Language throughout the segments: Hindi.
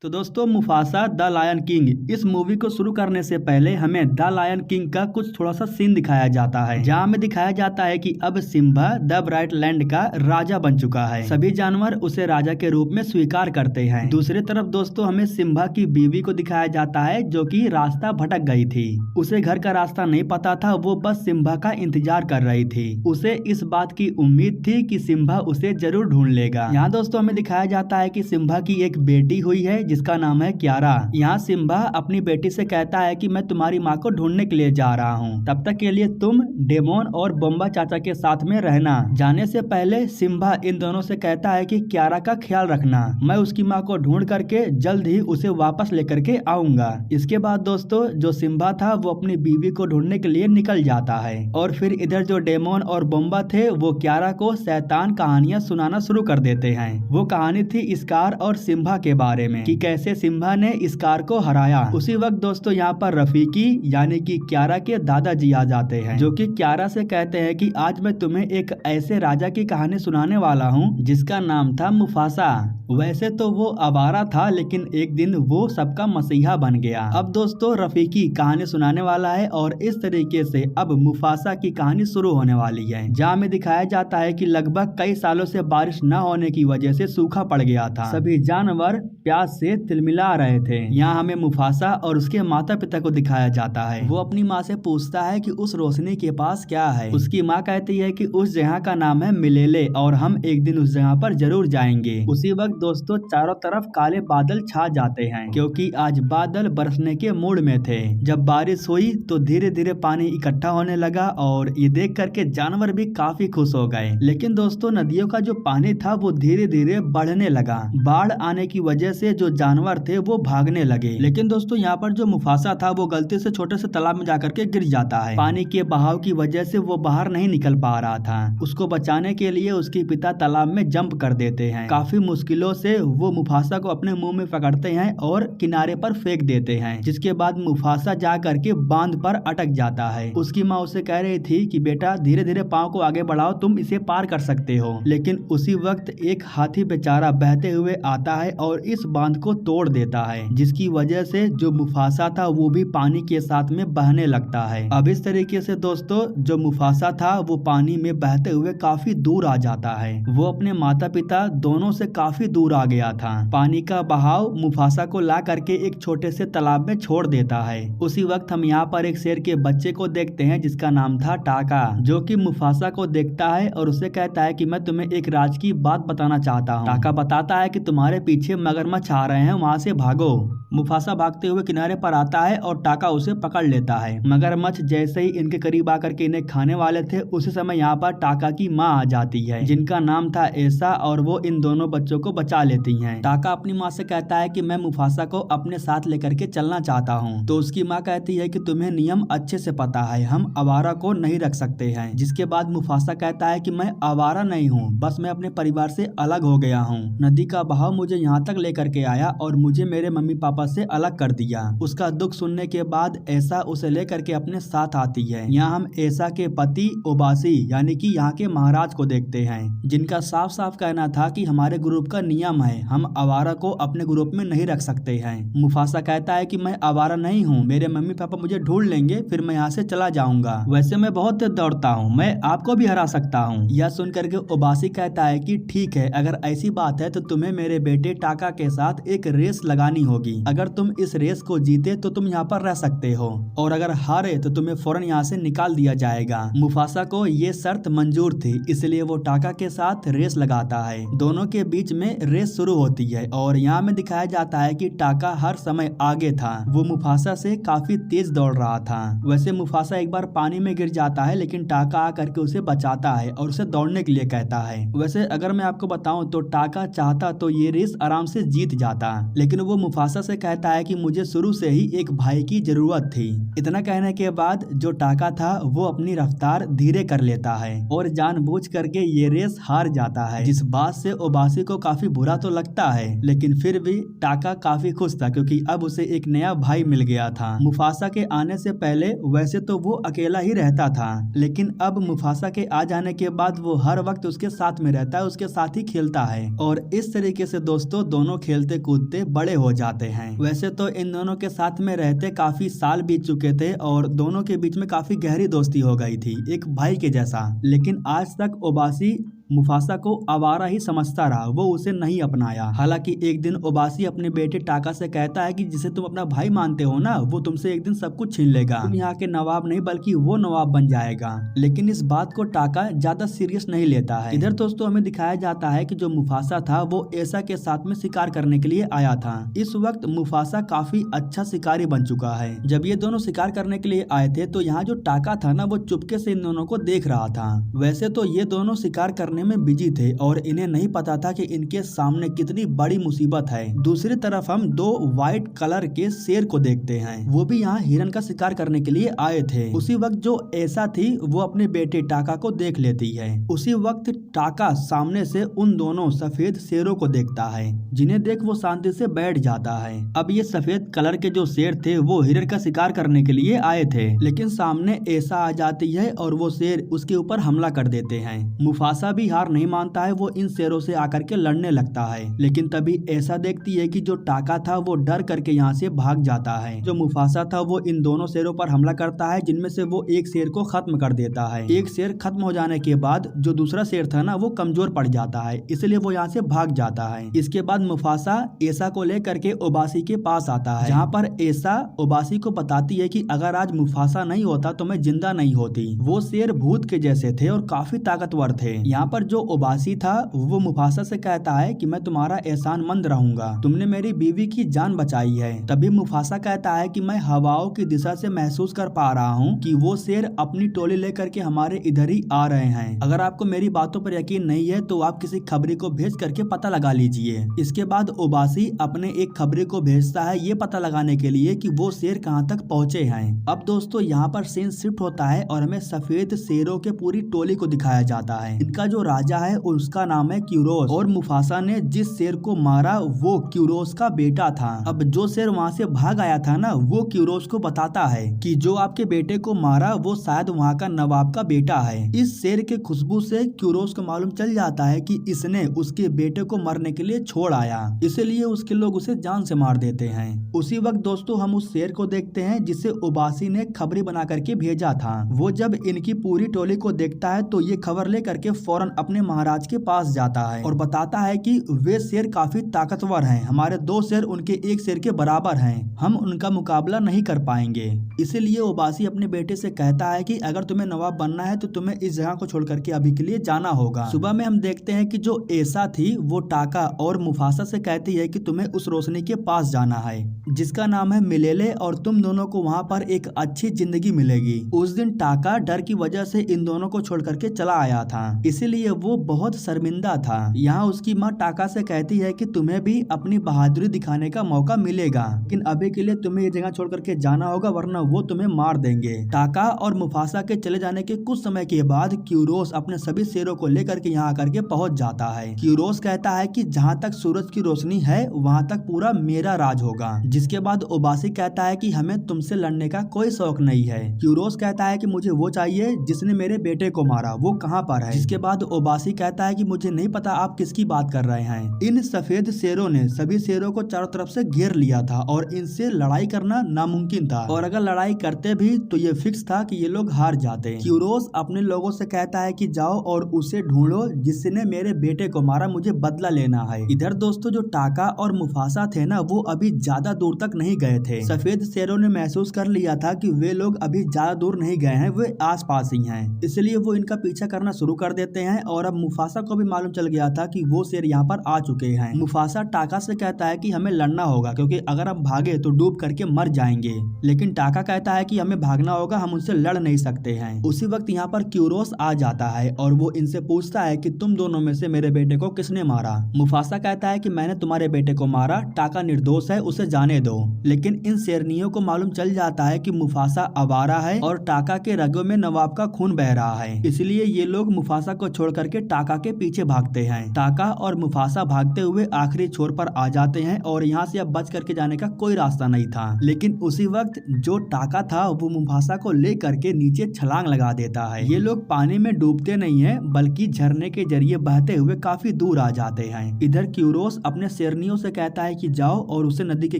तो दोस्तों मुफासा द लायन किंग इस मूवी को शुरू करने से पहले हमें द लायन किंग का कुछ थोड़ा सा सीन दिखाया जाता है, जहाँ हमें दिखाया जाता है कि अब सिम्बा द ब्राइट लैंड का राजा बन चुका है। सभी जानवर उसे राजा के रूप में स्वीकार करते हैं। दूसरी तरफ दोस्तों हमें सिम्बा की बीवी को दिखाया जाता है जो कि रास्ता भटक गई थी। उसे घर का रास्ता नहीं पता था, वो बस सिम्बा का इंतजार कर रही थी। उसे इस बात की उम्मीद थी कि सिम्बा उसे जरूर ढूंढ लेगा। यहाँ दोस्तों हमें दिखाया जाता है कि सिम्बा की एक बेटी हुई है जिसका नाम है क्यारा। यहाँ सिम्बा अपनी बेटी से कहता है कि मैं तुम्हारी माँ को ढूंढने के लिए जा रहा हूँ, तब तक के लिए तुम डेमोन और बोम्बा चाचा के साथ में रहना। जाने से पहले सिम्बा इन दोनों से कहता है कि क्यारा का ख्याल रखना, मैं उसकी माँ को ढूंढ करके जल्द ही उसे वापस लेकर के आऊंगा। इसके बाद दोस्तों जो सिम्बा था वो अपनी बीवी को ढूंढने के लिए निकल जाता है और फिर इधर जो डेमोन और बोम्बा थे वो क्यारा को शैतान कहानियां सुनाना शुरू कर देते हैं। वो कहानी थी स्कार और सिम्बा के बारे में कि कैसे सिम्बा ने स्कार को हराया। उसी वक्त दोस्तों यहाँ पर रफीकी यानी कि क्यारा के दादाजी आ जाते हैं, जो कि क्यारा से कहते हैं कि आज मैं तुम्हें एक ऐसे राजा की कहानी सुनाने वाला हूँ जिसका नाम था मुफासा। वैसे तो वो आवारा था लेकिन एक दिन वो सबका मसीहा बन गया। अब दोस्तों रफीकी कहानी सुनाने वाला है और इस तरीके से अब मुफासा की कहानी शुरू होने वाली है, जहाँ में दिखाया जाता है कि लगभग कई सालों से बारिश न होने की वजह से सूखा पड़ गया था। सभी जानवर प्यास से तिलमिला रहे थे। यहाँ हमें मुफासा और उसके माता पिता को दिखाया जाता है। वो अपनी माँ से पूछता है कि उस रोशनी के पास क्या है। उसकी माँ कहती है कि उस जगह का नाम है मिलेले और हम एक दिन उस जगह पर जरूर जाएंगे। उसी वक्त दोस्तों चारों तरफ काले बादल छा जाते हैं क्योंकि आज बादल बरसने के मूड में थे। जब बारिश हुई तो धीरे धीरे पानी इकट्ठा होने लगा और ये देख करके जानवर भी काफी खुश हो गए। लेकिन दोस्तों नदियों का जो पानी था वो धीरे धीरे बढ़ने लगा। बाढ़ आने की वजह से जो जानवर थे वो भागने लगे। लेकिन दोस्तों यहाँ पर जो मुफासा था वो गलती से छोटे से तालाब में जाकर के गिर जाता है। पानी के बहाव की वजह से वो बाहर नहीं निकल पा रहा था। उसको बचाने के लिए उसके पिता तालाब में जंप कर देते हैं। काफी मुश्किलों से वो मुफासा को अपने मुंह में पकड़ते हैं और किनारे पर फेंक देते हैं, जिसके बाद मुफासा जा करके बांध पर अटक जाता है। उसकी माँ उसे कह रही थी कि बेटा धीरे धीरे पाँव को आगे बढ़ाओ, तुम इसे पार कर सकते हो। लेकिन उसी वक्त एक हाथी बेचारा बहते हुए आता है और इस बांध को तोड़ देता है, जिसकी वजह से जो मुफासा था वो भी पानी के साथ में बहने लगता है। अब इस तरीके से दोस्तों जो मुफासा था वो पानी में बहते हुए काफी दूर आ जाता है। वो अपने माता पिता दोनों से काफी दूर आ गया था। पानी का बहाव मुफासा को ला करके एक छोटे से तालाब में छोड़ देता है। उसी वक्त हम यहाँ पर एक शेर के बच्चे को देखते हैं जिसका नाम था टाका, जो कि मुफासा को देखता है और उसे कहता है कि मैं तुम्हें एक राज की बात बताना चाहता हूँ। टाका बताता है कि तुम्हारे पीछे मगरमच्छ आ रहे हैं, वहाँ से भागो। मुफासा भागते हुए किनारे पर आता है और टाका उसे पकड़ लेता है। मगरमच्छ जैसे ही इनके करीब आकर के इन्हें खाने वाले थे उसी समय यहाँ पर टाका की माँ आ जाती है, जिनका नाम था ऐसा, और वो इन दोनों बच्चों को बचा लेती हैं। टाका अपनी माँ से कहता है कि मैं मुफासा को अपने साथ लेकर के चलना चाहता हूँ। तो उसकी माँ कहती है कि तुम्हें नियम अच्छे से पता है, हम आवारा को नहीं रख सकते हैं। जिसके बाद मुफासा कहता है कि मैं आवारा नहीं हूँ, बस मैं अपने परिवार से अलग हो गया हूँ। नदी का बहाव मुझे यहाँ तक लेकर के आया और मुझे मेरे मम्मी पापा से अलग कर दिया। उसका दुख सुनने के बाद ऐसा उसे लेकर के अपने साथ आती है। यहाँ हम ऐसा के पति ओबासी यानी कि यहाँ के महाराज को देखते हैं, जिनका साफ साफ कहना था कि हमारे ग्रुप का नियम है, हम आवारा को अपने ग्रुप में नहीं रख सकते हैं। मुफासा कहता है कि मैं आवारा नहीं हूँ, मेरे मम्मी पापा मुझे ढूंढ लेंगे, फिर मैं यहाँ से चला जाऊंगा। वैसे मैं बहुत तेज दौड़ता हूँ, मैं आपको भी हरा सकता हूँ। यह सुन करके ओबासी कहता है कि ठीक है, अगर ऐसी बात है तो तुम्हें मेरे बेटे टाका के साथ एक रेस लगानी होगी। अगर तुम इस रेस को जीते तो तुम यहाँ पर रह सकते हो और अगर हारे तो तुम्हें फौरन यहाँ से निकाल दिया जाएगा। मुफासा को ये शर्त मंजूर थी, इसलिए वो टाका के साथ रेस लगाता है। दोनों के बीच में रेस शुरू होती है और यहाँ में दिखाया जाता है कि टाका हर समय आगे था। वो मुफासा से काफी तेज दौड़ रहा था। वैसे मुफासा एक बार पानी में गिर जाता है लेकिन टाका आकर के उसे बचाता है और उसे दौड़ने के लिए कहता है। वैसे अगर मैं आपको बताऊं तो टाका चाहता तो ये रेस आराम से जीत जाता, लेकिन वो मुफासा से कहता है कि मुझे शुरू से ही एक भाई की जरूरत थी। इतना कहने के बाद जो टाका था वो अपनी रफ्तार धीरे कर लेता है और जानबूझ करके ये रेस हार जाता है, जिस बात से ओबासी को काफी बुरा तो लगता है, लेकिन फिर भी टाका काफी खुश था क्योंकि अब उसे एक नया भाई मिल गया था। मुफासा मुफासा के आने से पहले वैसे तो वो अकेला ही रहता था, लेकिन अब मुफासा के आ जाने के बाद वो हर वक्त उसके साथ में रहता है, उसके साथ ही खेलता है और इस तरीके से दोस्तों दोनों खेलते कूदते बड़े हो जाते हैं। वैसे तो इन दोनों के साथ में रहते काफी साल बीत चुके थे और दोनों के बीच में काफी गहरी दोस्ती हो गई थी, एक भाई के जैसा। लेकिन आज तक ओबासी मुफासा को आवारा ही समझता रहा, वो उसे नहीं अपनाया। हालांकि एक दिन ओबासी अपने बेटे टाका से कहता है कि जिसे तुम अपना भाई मानते हो ना, वो तुमसे एक दिन सब कुछ छीन लेगा, तुम यहाँ के नवाब नहीं बल्कि वो नवाब बन जाएगा। लेकिन इस बात को टाका ज्यादा सीरियस नहीं लेता है। इधर दोस्तों हमें दिखाया जाता है कि जो मुफासा था वो ऐसा के साथ में शिकार करने के लिए आया था। इस वक्त मुफासा काफी अच्छा शिकारी बन चुका है। जब ये दोनों शिकार करने के लिए आए थे तो यहाँ जो टाका था ना, वो चुपके से इन दोनों को देख रहा था। वैसे तो ये दोनों शिकार करने में बिजी थे और इन्हें नहीं पता था कि इनके सामने कितनी बड़ी मुसीबत है। दूसरी तरफ हम दो व्हाइट कलर के शेर को देखते हैं, वो भी यहाँ हिरन का शिकार करने के लिए आए थे। उसी वक्त जो ऐसा थी वो अपने बेटे टाका को देख लेती है। उसी वक्त टाका सामने से उन दोनों सफेद शेरों को देखता है, जिन्हें देख वो शांति से बैठ जाता है। अब ये सफेद कलर के जो शेर थे वो हिरन का शिकार करने के लिए आए थे, लेकिन सामने ऐसा आ जाती है और वो शेर उसके ऊपर हमला कर देते हैं। मुफासा भी हार नहीं मानता है, वो इन शेरों से आकर के लड़ने लगता है। लेकिन तभी ऐसा देखती है कि जो टाका था वो डर करके यहाँ से भाग जाता है। जो मुफासा था वो इन दोनों शेरों पर हमला करता है, जिनमें से वो एक शेर को खत्म कर देता है। एक शेर खत्म हो जाने के बाद जो दूसरा शेर था ना, वो कमजोर पड़ जाता है, इसलिए वो यहाँ से भाग जाता है। इसके बाद मुफासा ऐसा को लेकर के ओबासी के पास आता है, जहाँ पर ऐसा ओबासी को बताती है कि अगर आज मुफासा नहीं होता तो मैं जिंदा नहीं होती। वो शेर भूत के जैसे थे और काफी ताकतवर थे। यहाँ पर जो ओबासी था वो मुफासा से कहता है कि मैं तुम्हारा एहसानमंद रहूंगा, तुमने मेरी बीवी की जान बचाई है। तभी मुफासा कहता है कि मैं हवाओं की दिशा से महसूस कर पा रहा हूँ कि वो शेर अपनी टोली लेकर के हमारे इधर ही आ रहे हैं। अगर आपको मेरी बातों पर यकीन नहीं है तो आप किसी खबरी को भेज करके पता लगा लीजिए। इसके बाद ओबासी अपने एक खबरी को भेजता है ये पता लगाने के लिए कि वो शेर कहाँ तक पहुँचे हैं। अब दोस्तों यहाँ पर सीन शिफ्ट होता है और हमें सफेद शेरों के पूरी टोली को दिखाया जाता है। इनका जो राजा है उसका नाम है क्यूरोस और मुफासा ने जिस शेर को मारा वो क्यूरोस का बेटा था। अब जो शेर वहाँ से भाग आया था ना, वो क्यूरोस को बताता है कि जो आपके बेटे को मारा वो शायद वहाँ का नवाब का बेटा है। इस शेर के खुशबू से क्यूरोस को मालूम चल जाता है कि इसने उसके बेटे को मरने के लिए छोड़ आया, इसलिए उसके लोग उसे जान से मार देते हैं। उसी वक्त दोस्तों हम उस शेर को देखते हैं जिसे ओबासी ने खबरी बना करके भेजा था। वो जब इनकी पूरी टोली को देखता है तो ये खबर लेकर के फौरन अपने महाराज के पास जाता है और बताता है कि वे शेर काफी ताकतवर हैं, हमारे दो शेर उनके एक शेर के बराबर हैं, हम उनका मुकाबला नहीं कर पाएंगे। इसीलिए ओबासी अपने बेटे से कहता है कि अगर तुम्हें नवाब बनना है तो तुम्हें इस जगह को छोड़ करके अभी के लिए जाना होगा। सुबह में हम देखते हैं कि जो ऐसा थी वो टाका और मुफासा से कहती है कि तुम्हें उस रोशनी के पास जाना है जिसका नाम है मिलेले और तुम दोनों को वहाँ पर एक अच्छी जिंदगी मिलेगी। उस दिन टाका डर की वजह से इन दोनों को छोड़ करके चला आया था, इसीलिए वो बहुत शर्मिंदा था। यहाँ उसकी माँ टाका से कहती है कि तुम्हें भी अपनी बहादुरी दिखाने का मौका मिलेगा, लेकिन अभी के लिए तुम्हें ये जगह छोड़ करके जाना होगा वरना वो तुम्हें मार देंगे। टाका और मुफासा के चले जाने के कुछ समय के बाद क्यूरोस अपने सभी शेरों को लेकर के यहाँ आकर के पहुँच जाता है। क्यूरोस कहता है कि जहाँ तक सूरज की रोशनी है वहाँ तक पूरा मेरा राज होगा। जिसके बाद ओबासी कहता है कि हमें तुमसे लड़ने का कोई शौक नहीं है। क्यूरोस कहता है कि मुझे वो चाहिए जिसने मेरे बेटे को मारा, वो कहाँ पर है। जिसके बाद ओबासी कहता है कि मुझे नहीं पता आप किसकी बात कर रहे हैं। इन सफेद शेरों ने सभी शेरों को चारों तरफ से घेर लिया था और इनसे लड़ाई करना नामुमकिन था और अगर लड़ाई करते भी तो ये फिक्स था कि ये लोग हार जाते। क्यूरोस अपने लोगों से कहता है कि जाओ और उसे ढूंढो जिसने मेरे बेटे को मारा, मुझे बदला लेना है। इधर दोस्तों जो टाका और मुफासा थे ना, वो अभी ज्यादा दूर तक नहीं गए थे। सफेद शेरों ने महसूस कर लिया था कि वे लोग अभी ज्यादा दूर नहीं गए हैं, वे आसपास ही हैं, इसलिए वो इनका पीछा करना शुरू कर देते हैं। और अब मुफासा को भी मालूम चल गया था कि वो शेर यहाँ पर आ चुके हैं। मुफासा टाका से कहता है कि हमें लड़ना होगा क्योंकि अगर हम भागे तो डूब करके मर जाएंगे, लेकिन टाका कहता है कि हमें भागना होगा, हम उनसे लड़ नहीं सकते हैं। उसी वक्त यहाँ पर क्यूरोस आ जाता है और वो इनसे पूछता है कि तुम दोनों में से मेरे बेटे को किसने मारा। मुफासा कहता है कि मैंने तुम्हारे बेटे को मारा, टाका निर्दोष है, उसे जाने दो। लेकिन इन शेरनियों को मालूम चल जाता है कि मुफासा आवारा है और टाका के रगों में नवाब का खून बह रहा है, इसलिए ये लोग मुफासा को छोड़ छोड़ करके टाका के पीछे भागते हैं। टाका और मुफासा भागते हुए आखिरी छोर पर आ जाते हैं और यहाँ से अब बच करके जाने का कोई रास्ता नहीं था। लेकिन उसी वक्त जो टाका था वो मुफासा को ले करके नीचे छलांग लगा देता है। ये लोग पानी में डूबते नहीं है बल्कि झरने के जरिए बहते हुए काफी दूर आ जाते हैं। इधर क्यूरोस अपने शेरनियों से कहता है कि जाओ और उसे नदी के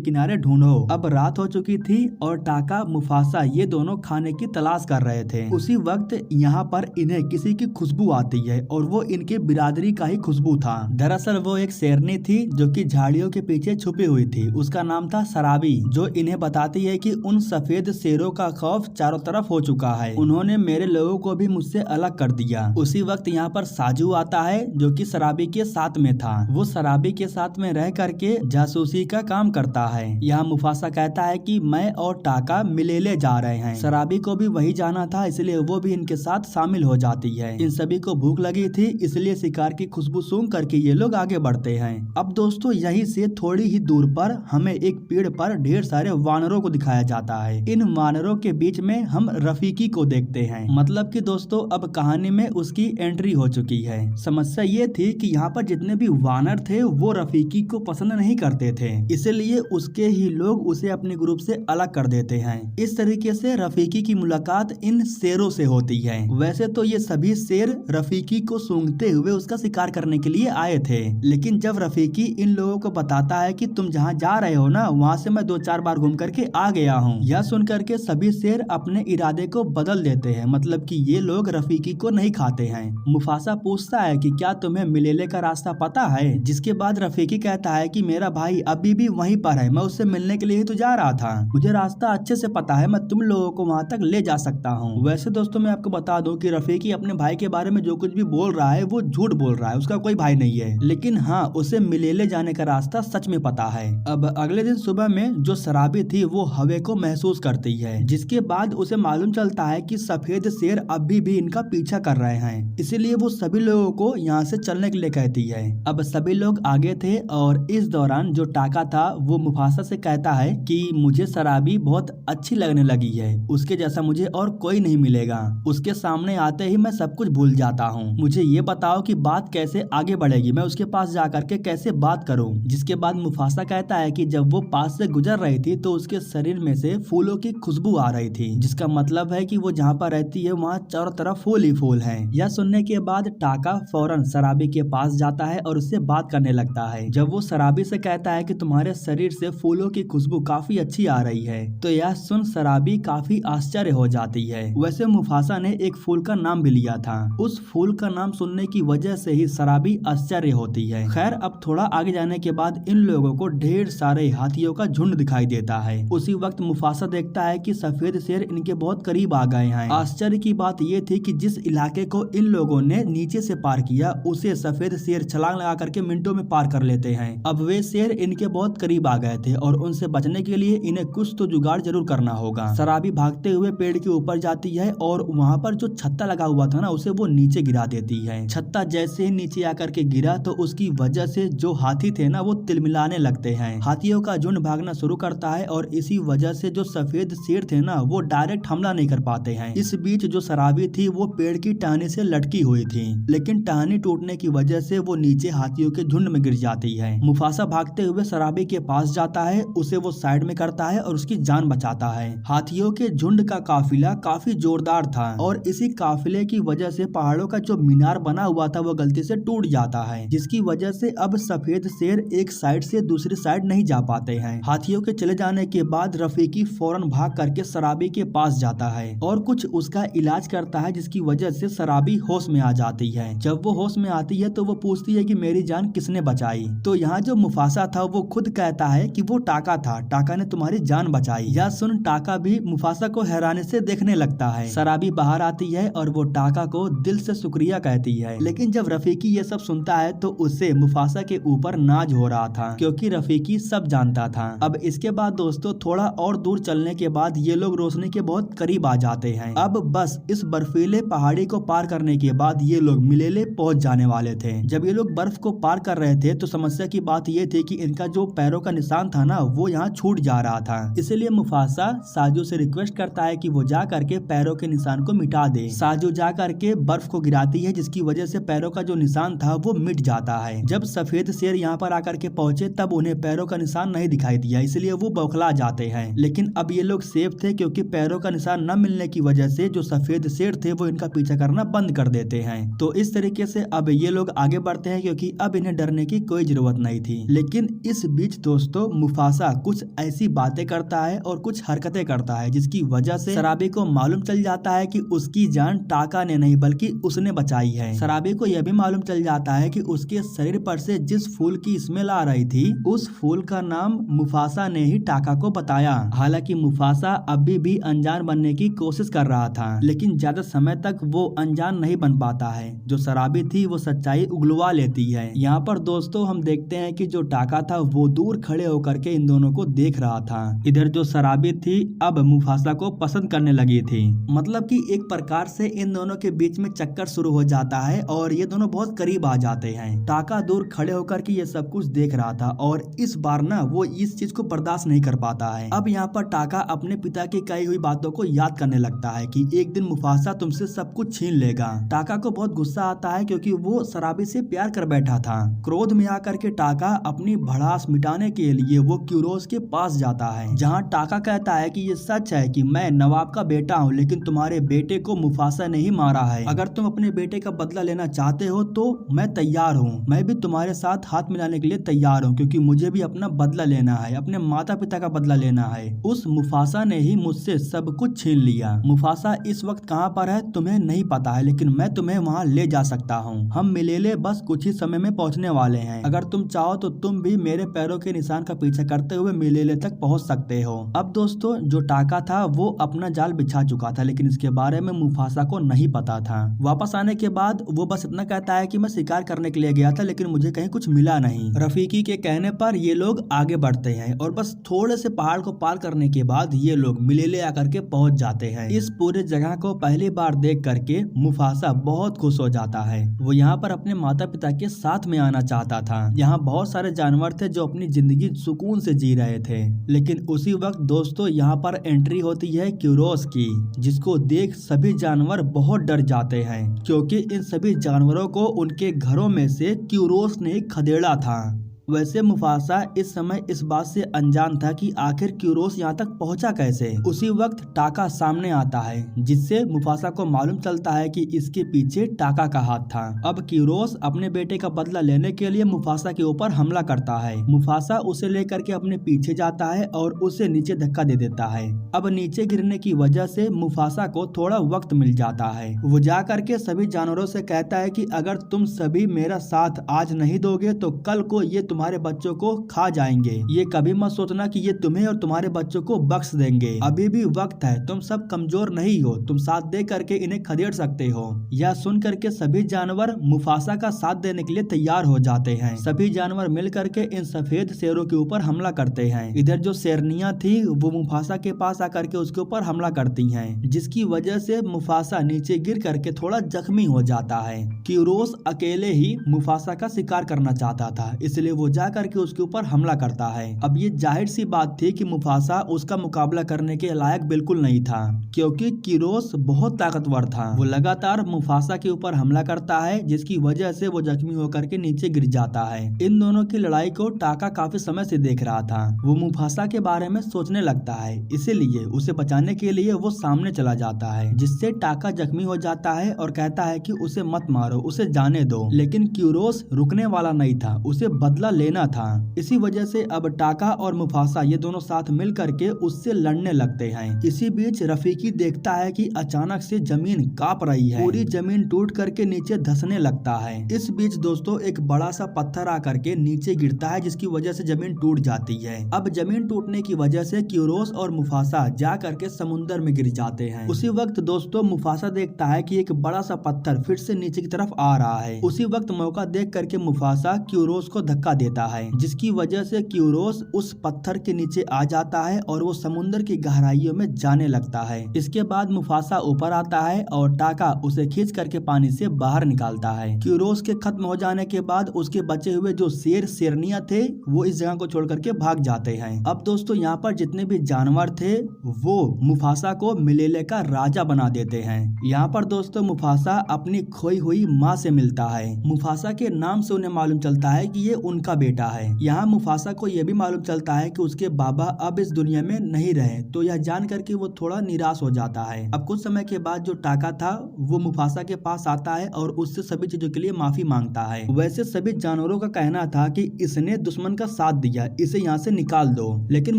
किनारे ढूंढो। अब रात हो चुकी थी और टाका मुफासा ये दोनों खाने की तलाश कर रहे थे। उसी वक्त यहाँ पर इन्हें किसी की खुशबू आती है और वो इनके बिरादरी का ही खुशबू था। दरअसल वो एक शेरनी थी जो कि झाड़ियों के पीछे छुपी हुई थी। उसका नाम था सराबी, जो इन्हें बताती है कि उन सफेद शेरों का खौफ चारों तरफ हो चुका है। उन्होंने मेरे लोगों को भी मुझसे अलग कर दिया। उसी वक्त यहाँ पर साजू आता है जो कि सराबी के साथ में था। वो सराबी के साथ में रह करके जासूसी का काम करता है। यहाँ मुफासा कहता है कि मैं और टाका मिलेले जा रहे हैं। सराबी को भी वही जाना था, इसलिए वो भी इनके साथ शामिल हो जाती है। इन सभी को भूख लगी थी, इसलिए शिकार की खुशबू सूंघ करके ये लोग आगे बढ़ते हैं। अब दोस्तों यहीं से थोड़ी ही दूर पर हमें एक पेड़ पर ढेर सारे वानरों को दिखाया जाता है। इन वानरों के बीच में हम रफीकी को देखते हैं। मतलब कि दोस्तों अब कहानी में उसकी एंट्री हो चुकी है। समस्या ये थी कि यहाँ पर जितने भी वानर थे वो रफीकी को पसंद नहीं करते थे, इसलिए उसके ही लोग उसे अपने ग्रुप से अलग कर देते हैं। इस तरीके से रफीकी की मुलाकात इन शेरों से होती है। वैसे तो ये सभी शेर रफीकी को सूंघते हुए उसका शिकार करने के लिए आए थे, लेकिन जब रफीकी इन लोगों को बताता है कि तुम जहाँ जा रहे हो ना वहाँ से मैं 2-4 बार घूम करके आ गया हूँ, यह सुन करके सभी शेर अपने इरादे को बदल देते हैं। मतलब कि ये लोग रफीकी को नहीं खाते हैं। मुफासा पूछता है कि क्या तुम्हें मिलेले का रास्ता पता है, जिसके बाद रफीकी कहता है कि मेरा भाई अभी भी वहीं पर है, मैं उससे मिलने के लिए ही तो जा रहा था, मुझे रास्ता अच्छे से पता है, मैं तुम लोगों को वहाँ तक ले जा सकता हूँ। वैसे दोस्तों मैं आपको बता दूं कि रफीकी अपने भाई के बारे में जो कुछ भी बोल रहा है वो झूठ बोल रहा है, उसका कोई भाई नहीं है। लेकिन हाँ, उसे मिलेले जाने का रास्ता सच में पता है। अब अगले दिन सुबह में जो शराबी थी वो हवे को महसूस करती है, जिसके बाद उसे मालूम चलता है कि सफेद शेर अभी भी इनका पीछा कर रहे हैं। इसीलिए वो सभी लोगों को यहाँ से चलने के लिए कहती है। अब सभी लोग आगे थे और इस दौरान जो टाका था वो मुफासा से कहता है कि मुझे शराबी बहुत अच्छी लगने लगी है, उसके जैसा मुझे और कोई नहीं मिलेगा। उसके सामने आते ही मैं सब कुछ भूल जाता हूँ। मुझे ये बताओ कि बात कैसे आगे बढ़ेगी, मैं उसके पास जाकर के कैसे बात करूँ। जिसके बाद मुफासा कहता है कि जब वो पास से गुजर रही थी तो उसके शरीर में से फूलों की खुशबू आ रही थी, जिसका मतलब है कि वो जहाँ पर रहती है वहाँ चारों तरफ फूल ही फूल है। यह सुनने के बाद टाका फौरन शराबी के पास जाता है और उससे बात करने लगता है। जब वो शराबी से कहता है कि तुम्हारे शरीर से फूलों की खुशबू काफी अच्छी आ रही है, तो यह सुन शराबी काफी आश्चर्य हो जाती है। वैसे मुफासा ने एक फूल का नाम भी लिया था, उस फूल का नाम सुनने की वजह से ही शराबी आश्चर्य होती है। खैर अब थोड़ा आगे जाने के बाद इन लोगों को ढेर सारे हाथियों का झुंड दिखाई देता है। उसी वक्त मुफासा देखता है कि सफेद शेर इनके बहुत करीब आ गए हैं। आश्चर्य की बात ये थी कि जिस इलाके को इन लोगों ने नीचे से पार किया उसे सफेद शेर छलांग लगा करके मिनटों में पार कर लेते हैं। अब वे शेर इनके बहुत करीब आ गए थे और उनसे बचने के लिए इन्हें कुछ तो जुगाड़ जरूर करना होगा। शराबी भागते हुए पेड़ के ऊपर जाती है और वहाँ पर जो छत्ता लगा हुआ था ना उसे वो नीचे गिरा देती है। छत्ता जैसे ही नीचे आकर के गिरा तो उसकी वजह से जो हाथी थे ना वो तिलमिलाने लगते हैं। हाथियों का झुंड भागना शुरू करता है और इसी वजह से जो सफेद शेर थे ना वो डायरेक्ट हमला नहीं कर पाते हैं। इस बीच जो शराबी थी वो पेड़ की टहनी से लटकी हुई थी, लेकिन टहनी टूटने की वजह से वो नीचे हाथियों के झुंड में गिर जाती है। मुफासा भागते हुए शराबी के पास जाता है, उसे वो साइड में करता है और उसकी जान बचाता है। हाथियों के झुंड का काफिला काफी जोरदार था और इसी काफिले की वजह से पहाड़ों का जो मीनार बना हुआ था वो गलती से टूट जाता है, जिसकी वजह से अब सफेद शेर एक साइड से दूसरी साइड नहीं जा पाते हैं। हाथियों के चले जाने के बाद रफीकी फौरन भाग करके शराबी के पास जाता है और कुछ उसका इलाज करता है, जिसकी वजह से शराबी होश में आ जाती है। जब वो होश में आती है तो वो पूछती है कि मेरी जान किसने बचाई। तो यहाँ जो मुफासा था वो खुद कहता है कि वो टाका था, टाका ने तुम्हारी जान बचाई। यह सुन टाका भी मुफासा को हैरानी से देखने लगता है। शराबी बाहर आती है और वो टाका को दिल से शुक्रिया कहती है, लेकिन जब रफीकी ये सब सुनता है तो उससे मुफासा के ऊपर नाज हो रहा था, क्योंकि रफीकी सब जानता था। अब इसके बाद दोस्तों थोड़ा और दूर चलने के बाद ये लोग रोशनी के बहुत करीब आ जाते हैं। अब बस इस बर्फीले पहाड़ी को पार करने के बाद ये लोग मिलेले पहुंच जाने वाले थे। जब ये लोग बर्फ को पार कर रहे थे तो समस्या की बात ये थी कि इनका जो पैरों का निशान था ना वो यहाँ छूट जा रहा था। इसलिए मुफासा साजू से रिक्वेस्ट करता है कि वो जा करके पैरों के निशान को मिटा दे। साजू जा करके बर्फ को गिराती जाती है, जिसकी वजह से पैरों का जो निशान था वो मिट जाता है। जब सफेद शेर यहाँ पर आकर के पहुंचे तब उन्हें पैरों का निशान नहीं दिखाई दिया, इसलिए वो बौखला जाते हैं। लेकिन अब ये लोग सेफ थे क्योंकि पैरों का निशान न मिलने की वजह से जो सफेद शेर थे वो इनका पीछा करना बंद कर देते हैं। तो इस तरीके से अब ये लोग आगे बढ़ते हैं क्योंकि अब इन्हें डरने की कोई जरूरत नहीं थी। लेकिन इस बीच दोस्तों मुफासा कुछ ऐसी बातें करता है और कुछ हरकतें करता है जिसकी वजह से शराबी को मालूम चल जाता है कि उसकी जान टाका ने नहीं बल्कि उसने बचाई है। शराबी को यह भी मालूम चल जाता है कि उसके शरीर पर से जिस फूल की स्मेल आ रही थी उस फूल का नाम मुफासा ने ही टाका को बताया। हालांकि मुफासा अभी भी अनजान बनने की कोशिश कर रहा था, लेकिन ज्यादा समय तक वो अनजान नहीं बन पाता है। जो शराबी थी वो सच्चाई उगलवा लेती है। यहाँ पर दोस्तों हम देखते हैं कि जो टाका था वो दूर खड़े होकर के इन दोनों को देख रहा था। इधर जो शराबी थी अब मुफासा को पसंद करने लगी थी। मतलब कि एक प्रकार से इन दोनों के बीच में चक्कर शुरू हो जाता है और ये दोनों बहुत करीब आ जाते हैं। टाका दूर खड़े होकर के ये सब कुछ देख रहा था और इस बार ना वो इस चीज को बर्दाश्त नहीं कर पाता है। अब यहाँ पर टाका अपने पिता की कही हुई बातों को याद करने लगता है कि एक दिन मुफासा तुमसे सब कुछ छीन लेगा। टाका को बहुत गुस्सा आता है क्योंकि वो शराबी से प्यार कर बैठा था। क्रोध में आकर के टाका अपनी भड़ास मिटाने के लिए वो क्यूरोस के पास जाता है, जहाँ टाका कहता है कि ये सच है कि मैं नवाब का बेटा हूँ, लेकिन तुम्हारे बेटे को मुफासा ने ही मारा है। अगर तुम अपने बेटे का बदला लेना चाहते हो तो मैं तैयार हूँ। मैं भी तुम्हारे साथ हाथ मिलाने के लिए तैयार हूँ क्योंकि मुझे भी अपना बदला लेना है, अपने माता पिता का बदला लेना है। उस मुफासा ने ही मुझसे सब कुछ छीन लिया। मुफासा इस वक्त कहाँ पर है तुम्हें नहीं पता है, लेकिन मैं तुम्हें वहाँ ले जा सकता हूँ। हम मिलेले बस कुछ ही समय में पहुँचने वाले हैं। अगर तुम चाहो तो तुम भी मेरे पैरों के निशान का पीछा करते हुए मिलेले तक पहुँच सकते हो। अब दोस्तों जो टाका था वो अपना जाल बिछा चुका था, लेकिन इसके बारे में मुफासा को नहीं पता था। वापस आने के बाद वो बस इतना कहता है कि मैं शिकार करने के लिए गया था लेकिन मुझे कहीं कुछ मिला नहीं। रफीकी के कहने पर ये लोग आगे बढ़ते हैं और बस थोड़े से पहाड़ को पार करने के बाद ये लोग मिलेले आकर के पहुंच जाते हैं। इस पूरे जगह को पहली बार देख करके मुफासा बहुत खुश हो जाता है। वो यहाँ पर अपने माता पिता के साथ में आना चाहता था। यहाँ बहुत सारे जानवर थे जो अपनी जिंदगी सुकून से जी रहे थे, लेकिन उसी वक्त दोस्तों यहाँ पर एंट्री होती है क्यूरोस की, जिसको देख सभी जानवर बहुत डर जाते हैं क्योंकि इन सभी जानवरों को उनके घरों में से क्यूरोस ने खदेड़ा था। वैसे मुफासा इस समय इस बात से अनजान था कि आखिर क्यूरोस यहाँ तक पहुँचा कैसे। उसी वक्त टाका सामने आता है, जिससे मुफासा को मालूम चलता है कि इसके पीछे टाका का हाथ था। अब क्यूरोस अपने बेटे का बदला लेने के लिए मुफासा के ऊपर हमला करता है। मुफासा उसे लेकर के अपने पीछे जाता है और उसे नीचे धक्का दे देता है। अब नीचे गिरने की वजह से मुफासा को थोड़ा वक्त मिल जाता है। वो जा करके सभी जानवरों से कहता है कि अगर तुम सभी मेरा साथ आज नहीं दोगे तो कल को ये तुम्हारे बच्चों को खा जाएंगे। ये कभी मत सोचना कि ये तुम्हें और तुम्हारे बच्चों को बख्श देंगे। अभी भी वक्त है, तुम सब कमजोर नहीं हो, तुम साथ दे करके इन्हें खदेड़ सकते हो। यह सुन करके सभी जानवर मुफासा का साथ देने के लिए तैयार हो जाते हैं। सभी जानवर मिल करके इन सफेद शेरों के ऊपर हमला करते हैं। इधर जो शेरनियां थी वो मुफासा के पास आकर के उसके ऊपर हमला करती हैं, जिसकी वजह से मुफासा नीचे गिर करके थोड़ा जख्मी हो जाता है। क्यूरोस अकेले ही मुफासा का शिकार करना चाहता था, इसलिए वो जा करके उसके ऊपर हमला करता है। अब ये जाहिर सी बात थी कि मुफासा उसका मुकाबला करने के लायक बिल्कुल नहीं था, क्योंकि क्यूरोस बहुत ताकतवर था। वो लगातार मुफासा के ऊपर हमला करता है, जिसकी वजह से वो जख्मी होकर के नीचे गिर जाता है। इन दोनों की लड़ाई को टाका काफी समय से देख रहा था। वो मुफासा के बारे में सोचने लगता है, इसीलिए उसे बचाने के लिए वो सामने चला जाता है, जिससे टाका जख्मी हो जाता है और कहता है कि उसे मत मारो, उसे जाने दो। लेकिन क्यूरोस रुकने वाला नहीं था, उसे बदला लेना था। इसी वजह से अब टाका और मुफासा ये दोनों साथ मिल करके उससे लड़ने लगते हैं। इसी बीच रफीकी देखता है कि अचानक से जमीन कांप रही है, पूरी जमीन टूट करके नीचे धंसने लगता है। इस बीच दोस्तों एक बड़ा सा पत्थर आकर के नीचे गिरता है, जिसकी वजह से जमीन टूट जाती है। अब जमीन टूटने की वजह से क्यूरोस और मुफासा जा करके समुद्र में गिर जाते हैं। उसी वक्त दोस्तों मुफासा देखता है कि एक बड़ा सा पत्थर फिर से नीचे की तरफ आ रहा है। उसी वक्त मौका देख करके मुफासा क्यूरोस को धक्का देता है, जिसकी वजह से क्यूरोस उस पत्थर के नीचे आ जाता है और वो समुद्र की गहराइयों में जाने लगता है। इसके बाद मुफासा ऊपर आता है और टाका उसे खींच करके पानी से बाहर निकालता है। क्यूरोस के खत्म हो जाने के बाद उसके बचे हुए जो शेर शेरनिया थे वो इस जगह को छोड़ करके भाग जाते हैं। अब दोस्तों यहाँ पर जितने भी जानवर थे वो मुफासा को मिलेले का राजा बना देते हैं। यहाँ पर दोस्तों मुफासा अपनी खोई हुई माँ से मिलता है। मुफासा के नाम से उन्हें मालूम चलता है कि ये उनका बेटा है। यहाँ मुफासा को यह भी मालूम चलता है कि उसके बाबा अब इस दुनिया में नहीं रहे, तो यह जान करके वो थोड़ा निराश हो जाता है। अब कुछ समय के बाद जो टाका था वो मुफासा के पास आता है और उससे सभी चीजों के लिए माफी मांगता है। वैसे सभी जानवरों का कहना था कि इसने दुश्मन का साथ दिया, इसे यहाँ से निकाल दो, लेकिन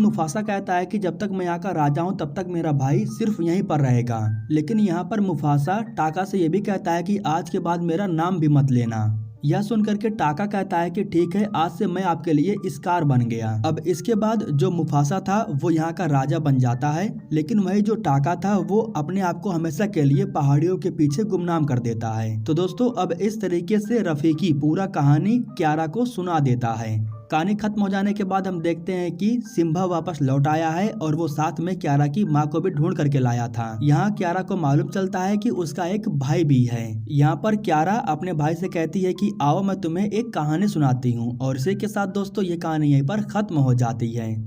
मुफासा कहता है कि जब तक मैं यहाँ का राजा हूँ तब तक मेरा भाई सिर्फ यहीं पर रहेगा। लेकिन यहाँ पर मुफासा टाका से ये भी कहता है कि आज के बाद मेरा नाम भी मत लेना। यह सुनकर के टाका कहता है कि ठीक है, आज से मैं आपके लिए स्कार बन गया। अब इसके बाद जो मुफासा था वो यहाँ का राजा बन जाता है, लेकिन वही जो टाका था वो अपने आप को हमेशा के लिए पहाड़ियों के पीछे गुमनाम कर देता है। तो दोस्तों अब इस तरीके से रफीकी पूरा कहानी क्यारा को सुना देता है। कहानी खत्म हो जाने के बाद हम देखते हैं कि सिम्बा वापस लौट आया है और वो साथ में क्यारा की माँ को भी ढूंढ करके लाया था। यहाँ क्यारा को मालूम चलता है कि उसका एक भाई भी है। यहाँ पर क्यारा अपने भाई से कहती है कि आओ मैं तुम्हें एक कहानी सुनाती हूँ, और इसी के साथ दोस्तों ये कहानी यहीं पर खत्म हो जाती है।